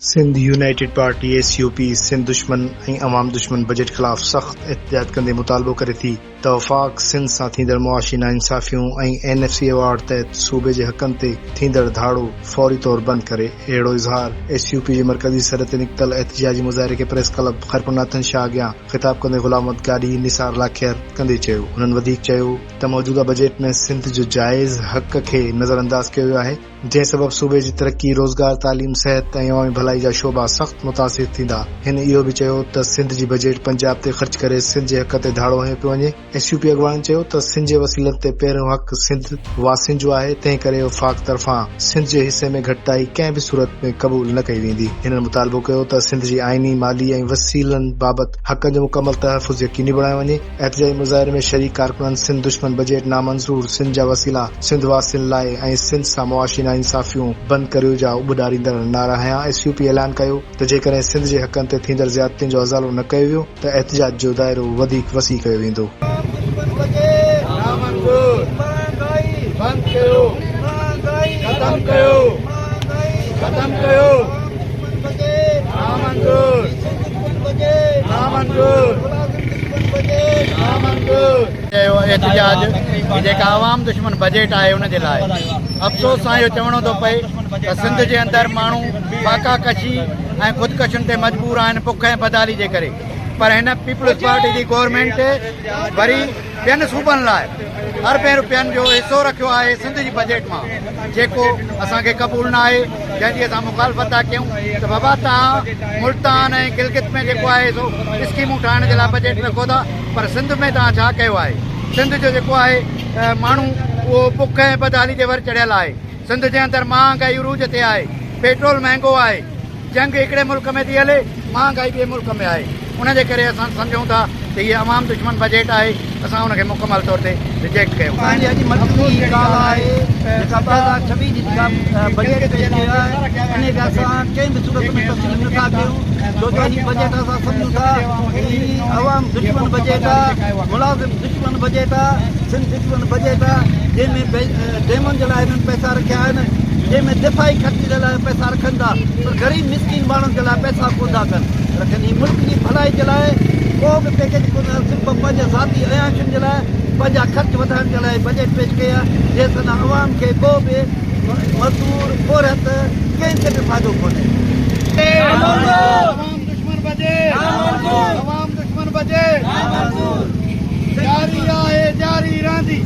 Sindh united party SUP Sindh दुश्मन ऐं अवाम दुश्मन बजट ख़िलाफ़ सख़्त एहतिजाज कंदे मुतालबो करे थी त वफ़ाक़ सिंध सां थींदड़ मुआशी नाइंसाफ़ियूं ऐं NFC अवार्ड तहत सूबे जे हक़नि ते थींदड़ धाड़ो फौरी तौर बंदि करे। अहिड़ो इज़हार SUP जे मरकज़ी सर ते निकितल एहतिजाजी मुज़ाहिरे खे प्रेस क्लब खरपुनाथन शाह अॻियां ख़िताब कंदे ग़ुलाम अहमद गाॾी निसार लाखियर कंदे चयो। हुननि वधीक चयो त मौजूदा बजट में सिंध जो जाइज़ हक़ खे नज़रअंदाज कयो वियो आहे, जंहिं सबब सूबे जी तरक्की, रोज़गार, तालीम, सिहत ऐं अवामी भलाई जा शोबा सख़्त मुतासिर थींदा। हिन इहो बि चयो त सिंध जी बजट पंजाब ते ख़र्च करे सिंध जे हक़ ते धाड़ो हयो पियो वञे। SUP अॻवान चयो त सिंध जे वसीलनि ते पहिरियों हक़ सिंध वासियुनि जो आहे, तंहिं करे वफ़ाक़ तरफ़ां सिंध जे हिसे में घटिताई कंहिं बि सूरत में क़बूल न कई वेंदी। हिननि मुतालबो कयो त सिंध जी आइनी, माली ऐं वसीलनि बाबति हक़नि जो मुकमल तहफ़ुज़ यकीनी बणायो वञे। एहतिजाजी मुज़ाहिरे में शरीक कारकुननि सिंध दुश्मन बजट नामंज़ूर, सिंध जा वसीला सिंध वासियुनि लाइ ऐं सिंध सां मुआशी नाइंसाफ़ियूं बंदि करियो जा उॿॾारींदड़ नारा हयां। SUP ऐलान कयो त जेकॾहिं सिंध जे हक़नि ते थींदड़ ज़्यादतियुनि जो अज़ालो न कयो वियो त एहतिजाज जो दाइरो वधीक वसी कयो वेंदो। एहतिजाज जेका आवाम दुश्मन बजट आहे उन जे लाइ अफ़सोस सां इहो चवणो थो पए त सिंध जे अंदरि माण्हू फाका कशी ऐं ख़ुदकशियुनि ते मजबूर आहिनि बुख ऐं बदाली जे करे। पर हिन पीपल्स पार्टी जी गवर्नमेंट वरी ॿियनि सूबनि लाइ अरबें रुपयनि जो हिसो रखियो आहे सिंध जी बजट मां, जेको असांखे क़बूल न आहे, जंहिंजी असां मुखालफ़त था कयूं त बाबा तव्हां मुल्तान ऐं गिलगित में जेको आहे सो स्कीमूं ठाहिण जे लाइ बजट रखो था, पर सिंध में तव्हां छा कयो आहे? सिंध जो जेको आहे माण्हू उहो बुख ऐं बदहाली जे वर चढ़ियल आहे। सिंध जे अंदरि महांगाई उरूज ते आहे, पेट्रोल महांगो आहे, जंग हिकिड़े मुल्क में थी हले, महांगाई ॿिए मुल्क में आहे। उन जे करे असां सम्झूं था त हीअ अवाम दुश्मन बजट आहे, असां हुनखे मुकमल तौर ते रिजेक्ट कयूं। अवाम दुश्मन बजट आहे, मुलाज़िम दुश्मन बजट आहे, सिंध दुश्मन बजट आहे, जंहिंमें डेमनि जे लाइ हिननि पैसा रखिया आहिनि, जंहिंमें दिफ़ाई ख़र्च जे लाइ पैसा रखनि था, पर ग़रीब मिसकिन माण्हुनि जे लाइ पैसा कोन था कनि। रखनि ही मुल्क जी भलाई जे लाइ को बि पैकेज कोन, सिर्फ़ु पंहिंजे ज़ाती अयाशियुनि जे लाइ पंहिंजा ख़र्च वधाइण जे लाइ बजट पेश कया, जंहिंसां अवाम खे को बि मज़दूर, औरत कंहिं खे बि फ़ाइदो कोन्हे। जारी आहे, जारी रहंदी।